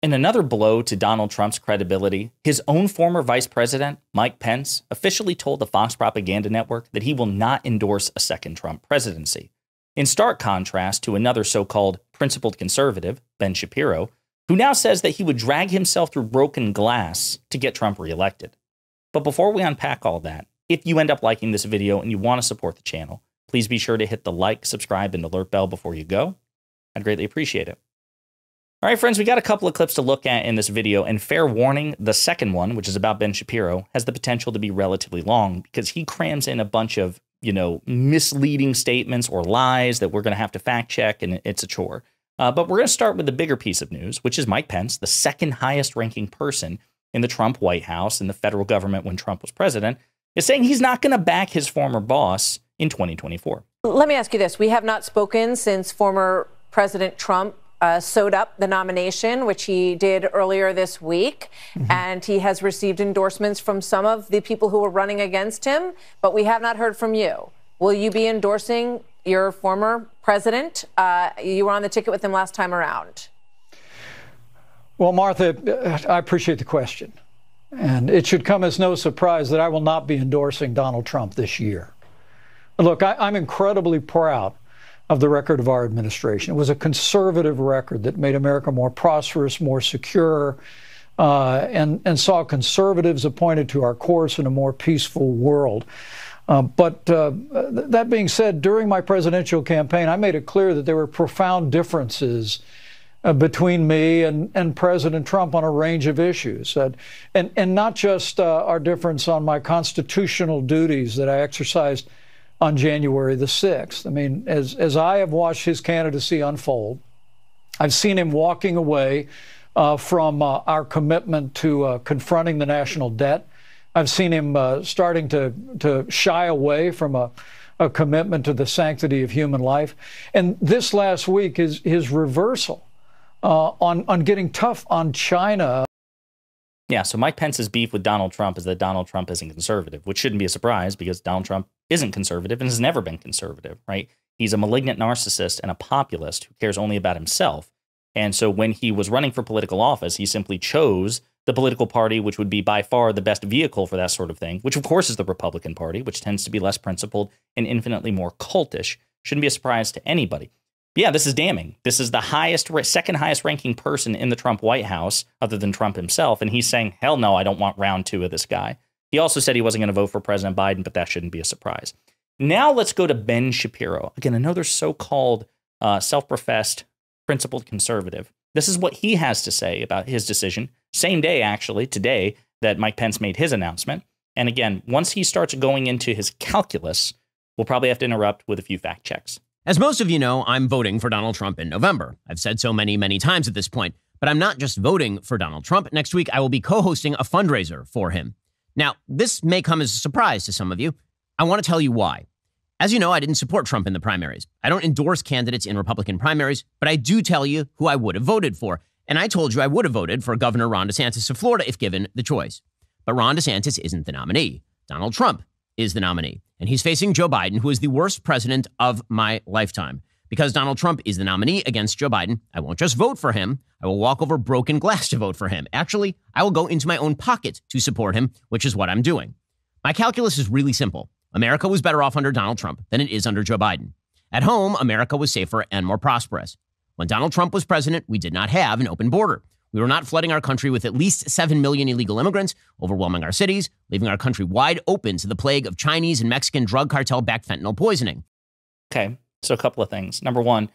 In another blow to Donald Trump's credibility, his own former vice president, Mike Pence, officially told the Fox propaganda network that he will not endorse a second Trump presidency. In stark contrast to another so-called principled conservative, Ben Shapiro, who now says that he would drag himself through broken glass to get Trump reelected. But before we unpack all that, if you end up liking this video and you want to support the channel, please be sure to hit the like, subscribe, and alert bell before you go. I'd greatly appreciate it. All right, friends, we got a couple of clips to look at in this video, and fair warning, the second one, which is about Ben Shapiro, has the potential to be relatively long because he crams in a bunch of, misleading statements or lies that we're going to have to fact check, and it's a chore. But we're going to start with the bigger piece of news, which is Mike Pence, the second highest ranking person in the Trump White House and the federal government when Trump was president, is saying he's not going to back his former boss in 2024. Let me ask you this. We have not spoken since former President Trump sewed up the nomination, which he did earlier this week. And he has received endorsements from some of the people who were running against him. But we have not heard from you. Will you be endorsing your former president? You were on the ticket with him last time around. Well, Martha, I appreciate the question. And it should come as no surprise that I will not be endorsing Donald Trump this year. Look, I'm incredibly proud of the record of our administration. It was a conservative record that made America more prosperous, more secure, and saw conservatives appointed to our course in a more peaceful world. But that being said, during my presidential campaign, I made it clear that there were profound differences between me and President Trump on a range of issues, and not just our difference on my constitutional duties that I exercised on January the 6th. I mean, as I have watched his candidacy unfold, I've seen him walking away from our commitment to confronting the national debt. I've seen him starting to shy away from a commitment to the sanctity of human life. And this last week, his reversal on getting tough on China. Yeah, so Mike Pence's beef with Donald Trump is that Donald Trump isn't conservative, which shouldn't be a surprise because Donald Trump isn't conservative and has never been conservative, right? He's a malignant narcissist and a populist who cares only about himself. And so when he was running for political office, he simply chose the political party, which would be by far the best vehicle for that sort of thing, which of course is the Republican Party, which tends to be less principled and infinitely more cultish. Shouldn't be a surprise to anybody. Yeah, this is damning. This is the second highest ranking person in the Trump White House, other than Trump himself. And he's saying, hell no, I don't want round two of this guy. He also said he wasn't going to vote for President Biden, but that shouldn't be a surprise. Now let's go to Ben Shapiro. Again, another so-called self-professed principled conservative. This is what he has to say about his decision. Same day, actually, today, that Mike Pence made his announcement. And again, once he starts going into his calculus, we'll probably have to interrupt with a few fact checks. As most of you know, I'm voting for Donald Trump in November. I've said so many times at this point, but I'm not just voting for Donald Trump. Next week, I will be co-hosting a fundraiser for him. Now, this may come as a surprise to some of you. I want to tell you why. As you know, I didn't support Trump in the primaries. I don't endorse candidates in Republican primaries, but I do tell you who I would have voted for. And I told you I would have voted for Governor Ron DeSantis of Florida if given the choice. But Ron DeSantis isn't the nominee. Donald Trump is the nominee. And he's facing Joe Biden, who is the worst president of my lifetime. Because Donald Trump is the nominee against Joe Biden, I won't just vote for him. I will walk over broken glass to vote for him. Actually, I will go into my own pocket to support him, which is what I'm doing. My calculus is really simple. America was better off under Donald Trump than it is under Joe Biden. At home, America was safer and more prosperous. When Donald Trump was president, we did not have an open border. We were not flooding our country with at least 7 million illegal immigrants, overwhelming our cities, leaving our country wide open to the plague of Chinese and Mexican drug cartel-backed fentanyl poisoning. Okay, so a couple of things. Number one,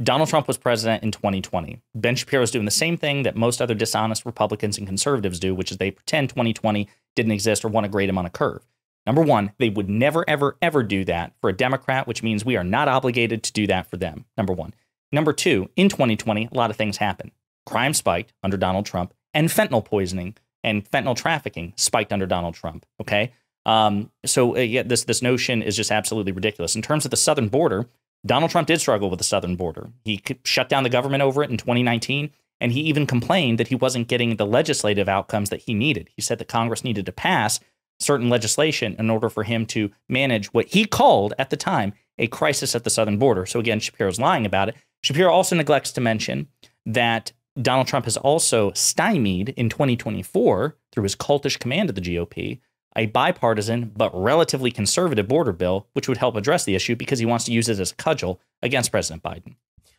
Donald Trump was president in 2020. Ben Shapiro is doing the same thing that most other dishonest Republicans and conservatives do, which is they pretend 2020 didn't exist or want to grade him on a curve. Number one, they would never, ever, ever do that for a Democrat, which means we are not obligated to do that for them, number one. Number two, in 2020, a lot of things happened. Crime spiked under Donald Trump, and fentanyl poisoning and fentanyl trafficking spiked under Donald Trump, okay? Yeah, this notion is just absolutely ridiculous. In terms of the southern border, Donald Trump did struggle with the southern border. He shut down the government over it in 2019, and he even complained that he wasn't getting the legislative outcomes that he needed. He said that Congress needed to pass certain legislation in order for him to manage what he called, at the time, a crisis at the southern border. So again, Shapiro's lying about it. Shapiro also neglects to mention that Donald Trump has also stymied in 2024 through his cultish command of the GOP a bipartisan but relatively conservative border bill, which would help address the issue because he wants to use it as a cudgel against President Biden.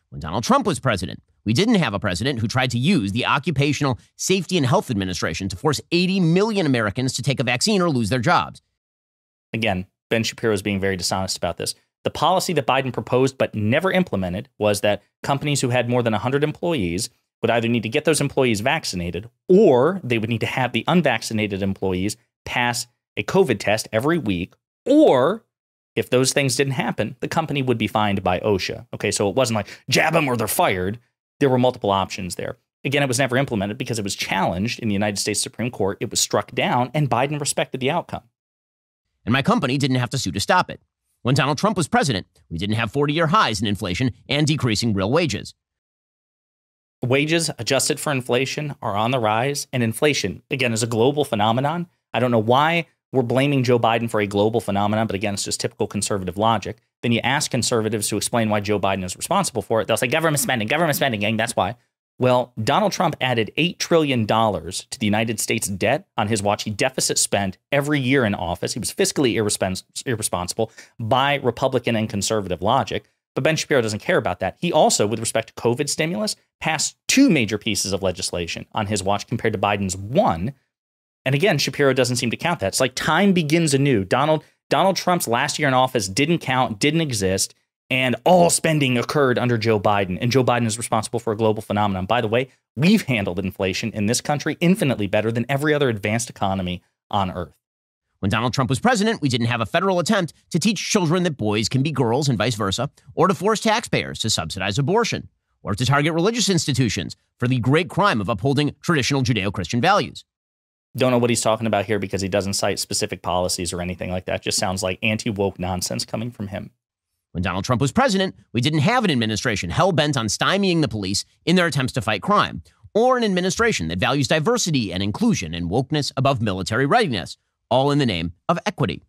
When Donald Trump was president, we didn't have a president who tried to use the Occupational Safety and Health Administration to force 80 million Americans to take a vaccine or lose their jobs. Again, Ben Shapiro is being very dishonest about this. The policy that Biden proposed but never implemented was that companies who had more than 100 employees would either need to get those employees vaccinated or they would need to have the unvaccinated employees pass a COVID test every week, or if those things didn't happen, the company would be fined by OSHA. Okay, so it wasn't like jab them or they're fired. There were multiple options there. Again, it was never implemented because it was challenged in the United States Supreme Court. It was struck down, and Biden respected the outcome. And my company didn't have to sue to stop it. When Donald Trump was president, we didn't have 40-year highs in inflation and decreasing real wages. Wages adjusted for inflation are on the rise, and inflation, again, is a global phenomenon. I don't know why we're blaming Joe Biden for a global phenomenon, but again, it's just typical conservative logic. Then you ask conservatives to explain why Joe Biden is responsible for it. They'll say government spending, gang, that's why. Well, Donald Trump added $8 trillion to the United States debt on his watch. He deficit spent every year in office. He was fiscally irresponsible by Republican and conservative logic. But Ben Shapiro doesn't care about that. He also, with respect to COVID stimulus, passed 2 major pieces of legislation on his watch compared to Biden's 1. And again, Shapiro doesn't seem to count that. It's like time begins anew. Donald Trump's last year in office didn't count, didn't exist, and all spending occurred under Joe Biden. And Joe Biden is responsible for a global phenomenon. By the way, we've handled inflation in this country infinitely better than every other advanced economy on earth. When Donald Trump was president, we didn't have a federal attempt to teach children that boys can be girls and vice versa, or to force taxpayers to subsidize abortion, or to target religious institutions for the great crime of upholding traditional Judeo-Christian values. Don't know what he's talking about here because he doesn't cite specific policies or anything like that. Just sounds like anti-woke nonsense coming from him. When Donald Trump was president, we didn't have an administration hell-bent on stymieing the police in their attempts to fight crime, or an administration that values diversity and inclusion and wokeness above military readiness, all in the name of equity.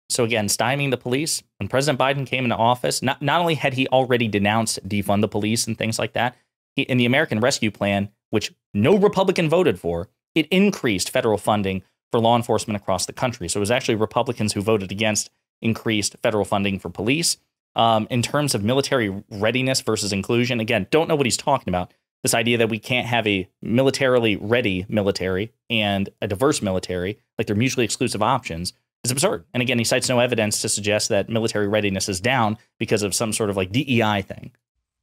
So again, stymieing the police, when President Biden came into office, not only had he already denounced defund the police and things like that, in the American Rescue Plan, which no Republican voted for, it increased federal funding for law enforcement across the country. So it was actually Republicans who voted against increased federal funding for police. In terms of military readiness versus inclusion, again, don't know what he's talking about. This idea that we can't have a militarily ready military and a diverse military, like they're mutually exclusive options, is absurd. And again, he cites no evidence to suggest that military readiness is down because of some sort of like DEI thing.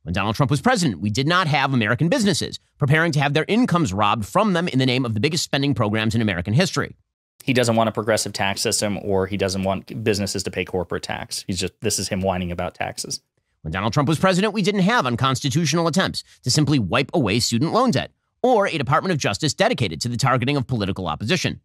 When Donald Trump was president, we did not have American businesses preparing to have their incomes robbed from them in the name of the biggest spending programs in American history. He doesn't want a progressive tax system, or he doesn't want businesses to pay corporate tax. This is him whining about taxes. When Donald Trump was president, we didn't have unconstitutional attempts to simply wipe away student loan debt, or a Department of Justice dedicated to the targeting of political opposition.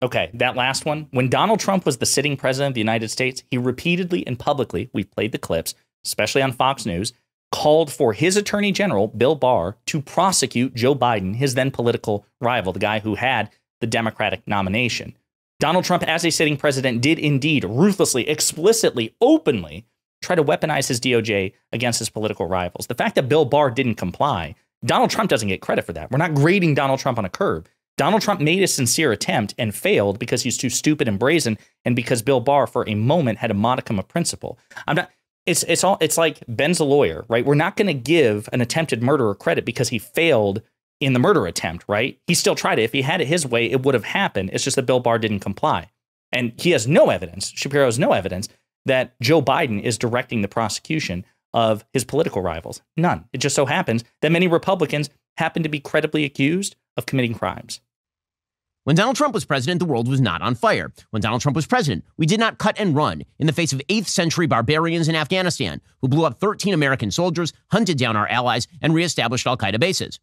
Okay, that last one. When Donald Trump was the sitting president of the United States, he repeatedly and publicly, we've played the clips, especially on Fox News, called for his attorney general, Bill Barr, to prosecute Joe Biden, his then political rival, the guy who had the Democratic nomination. Donald Trump, as a sitting president, did indeed ruthlessly, explicitly, openly try to weaponize his DOJ against his political rivals. The fact that Bill Barr didn't comply, Donald Trump doesn't get credit for that. We're not grading Donald Trump on a curve. Donald Trump made a sincere attempt and failed because he's too stupid and brazen, and because Bill Barr, for a moment, had a modicum of principle. It's like Ben's a lawyer, right? We're not going to give an attempted murderer credit because he failed in the murder attempt, right? He still tried it. If he had it his way, it would have happened. It's just that Bill Barr didn't comply. And he has no evidence, Shapiro has no evidence, that Joe Biden is directing the prosecution of his political rivals. None. It just so happens that many Republicans happen to be credibly accused of committing crimes. When Donald Trump was president, the world was not on fire. When Donald Trump was president, we did not cut and run in the face of 8th century barbarians in Afghanistan who blew up 13 American soldiers, hunted down our allies, and reestablished al-Qaeda bases.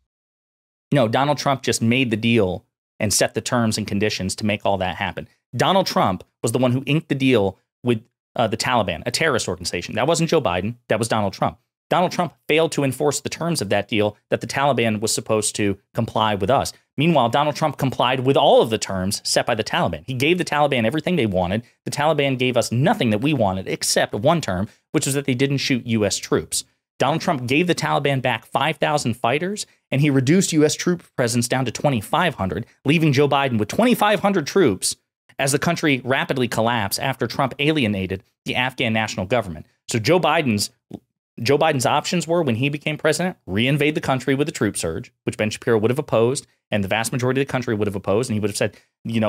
No, Donald Trump just made the deal and set the terms and conditions to make all that happen. Donald Trump was the one who inked the deal with the Taliban, a terrorist organization. That wasn't Joe Biden. That was Donald Trump. Donald Trump failed to enforce the terms of that deal that the Taliban was supposed to comply with us. Meanwhile, Donald Trump complied with all of the terms set by the Taliban. He gave the Taliban everything they wanted. The Taliban gave us nothing that we wanted except one term, which was that they didn't shoot U.S. troops. Donald Trump gave the Taliban back 5,000 fighters, and he reduced U.S. troop presence down to 2,500, leaving Joe Biden with 2,500 troops as the country rapidly collapsed after Trump alienated the Afghan national government. So Joe Biden's options were, when he became president, reinvade the country with a troop surge, which Ben Shapiro would have opposed, and the vast majority of the country would have opposed. And he would have said, we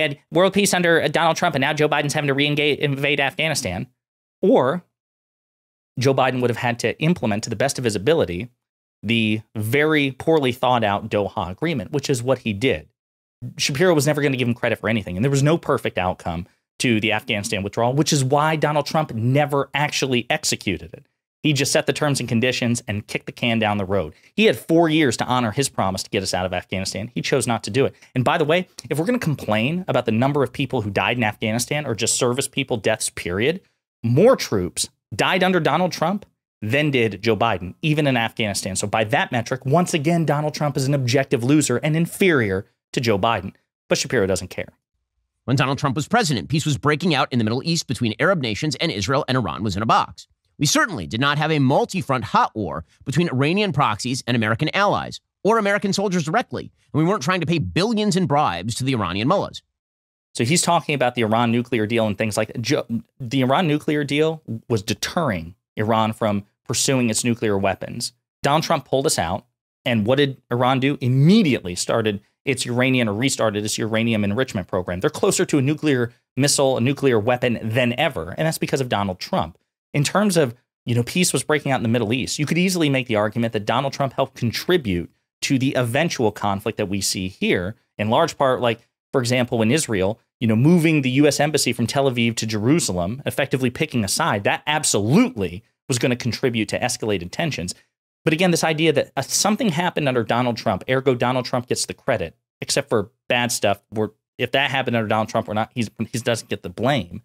had world peace under Donald Trump, and now Joe Biden's having to invade Afghanistan. Or Joe Biden would have had to implement, to the best of his ability, the very poorly thought out Doha agreement, which is what he did. Shapiro was never going to give him credit for anything, and there was no perfect outcome to the Afghanistan withdrawal, which is why Donald Trump never actually executed it. He just set the terms and conditions and kicked the can down the road. He had 4 years to honor his promise to get us out of Afghanistan. He chose not to do it. And by the way, if we're going to complain about the number of people who died in Afghanistan, or just service people deaths, period, more troops died under Donald Trump than did Joe Biden, even in Afghanistan. So by that metric, once again, Donald Trump is an objective loser and inferior to Joe Biden. But Shapiro doesn't care. When Donald Trump was president, peace was breaking out in the Middle East between Arab nations, and Israel and Iran was in a box. We certainly did not have a multi-front hot war between Iranian proxies and American allies, or American soldiers directly, and we weren't trying to pay billions in bribes to the Iranian mullahs. So he's talking about the Iran nuclear deal and things like that. The Iran nuclear deal was deterring Iran from pursuing its nuclear weapons. Donald Trump pulled us out, and what did Iran do? Immediately restarted its uranium enrichment program. They're closer to a nuclear missile, a nuclear weapon than ever, and that's because of Donald Trump. In terms of, peace was breaking out in the Middle East, you could easily make the argument that Donald Trump helped contribute to the eventual conflict that we see here, in large part, like, for example, in Israel, moving the U.S. embassy from Tel Aviv to Jerusalem, effectively picking a side, that absolutely was going to contribute to escalated tensions. But again, this idea that something happened under Donald Trump, ergo Donald Trump gets the credit, except for bad stuff, where if that happened under Donald Trump or not, he doesn't get the blame.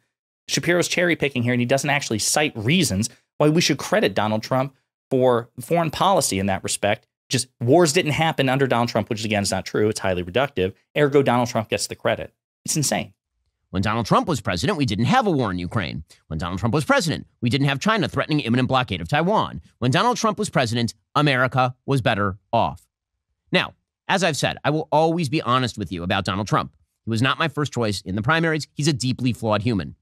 Shapiro's cherry picking here, and he doesn't actually cite reasons why we should credit Donald Trump for foreign policy in that respect. Just wars didn't happen under Donald Trump, which again is not true. It's highly reductive. Ergo, Donald Trump gets the credit. It's insane. When Donald Trump was president, we didn't have a war in Ukraine. When Donald Trump was president, we didn't have China threatening imminent blockade of Taiwan. When Donald Trump was president, America was better off. Now, as I've said, I will always be honest with you about Donald Trump. He was not my first choice in the primaries. He's a deeply flawed human.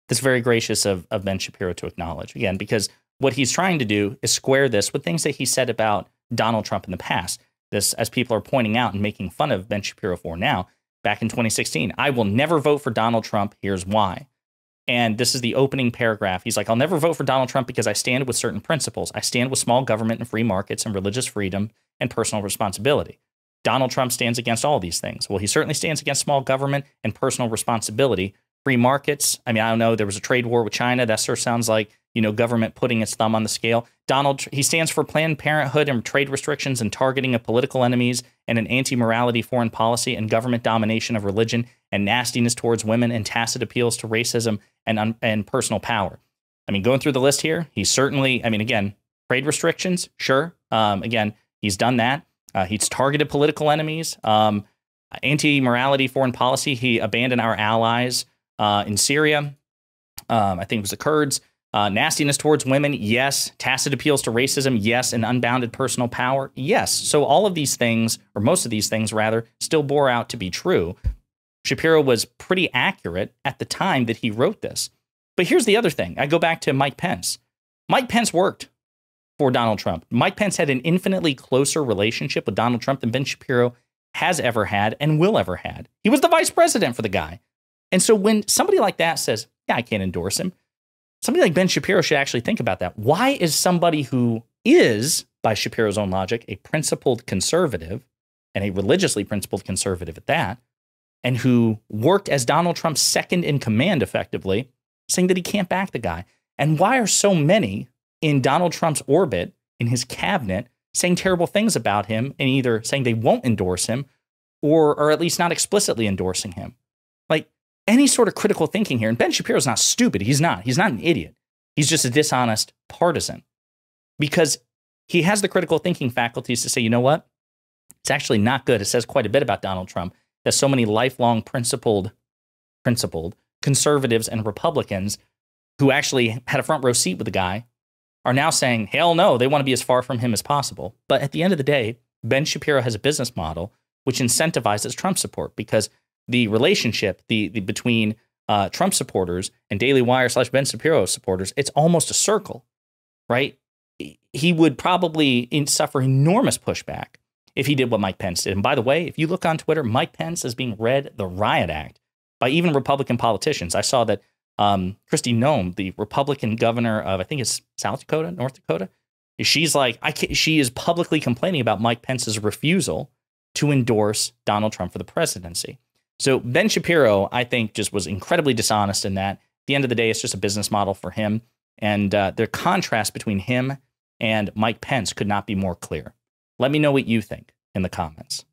That's very gracious of Ben Shapiro to acknowledge, again, because what he's trying to do is square this with things that he said about Donald Trump in the past. This, as people are pointing out and making fun of Ben Shapiro for now, back in 2016, I will never vote for Donald Trump. Here's why. And this is the opening paragraph. He's like, I'll never vote for Donald Trump because I stand with certain principles. I stand with small government and free markets and religious freedom and personal responsibility. Donald Trump stands against all these things. Well, he certainly stands against small government and personal responsibility. Free markets. I mean, I don't know. There was a trade war with China. That sort of sounds like, government putting its thumb on the scale. He stands for Planned Parenthood and trade restrictions and targeting of political enemies and an anti-morality foreign policy and government domination of religion and nastiness towards women and tacit appeals to racism and personal power. I mean, going through the list here, he's certainly, again, trade restrictions, sure. Again, he's done that. He's targeted political enemies. Anti-morality foreign policy, he abandoned our allies in Syria. I think it was the Kurds. Nastiness towards women, yes. Tacit appeals to racism, yes. And unbounded personal power, yes. So all of these things, or most of these things rather, still bore out to be true. Shapiro was pretty accurate at the time that he wrote this. But here's the other thing. I go back to Mike Pence. Mike Pence worked for Donald Trump. Mike Pence had an infinitely closer relationship with Donald Trump than Ben Shapiro has ever had and will ever had. He was the vice president for the guy. And so when somebody like that says, yeah, I can't endorse him, somebody like Ben Shapiro should actually think about that. Why is somebody who is, by Shapiro's own logic, a principled conservative, and a religiously principled conservative at that, and who worked as Donald Trump's second in command effectively, saying that he can't back the guy? And why are so many in Donald Trump's orbit, in his cabinet, saying terrible things about him and either saying they won't endorse him or at least not explicitly endorsing him? Like, any sort of critical thinking here. And Ben Shapiro's not stupid. He's not an idiot. He's just a dishonest partisan, because he has the critical thinking faculties to say, you know what? It's actually not good. It says quite a bit about Donald Trump that so many lifelong principled conservatives and Republicans who actually had a front row seat with the guy are now saying, hell no, they want to be as far from him as possible. But at the end of the day, Ben Shapiro has a business model which incentivizes Trump support, because the relationship between Trump supporters and Daily Wire / Ben Shapiro supporters, it's almost a circle, right? He would probably suffer enormous pushback if he did what Mike Pence did. And by the way, if you look on Twitter, Mike Pence is being read the riot act by even Republican politicians. I saw that Kristi Noem, the Republican governor of, I think it's South Dakota, North Dakota, she's like, she is publicly complaining about Mike Pence's refusal to endorse Donald Trump for the presidency. So Ben Shapiro, I think, just was incredibly dishonest in that. At the end of the day, it's just a business model for him. And the contrast between him and Mike Pence could not be more clear. Let me know what you think in the comments.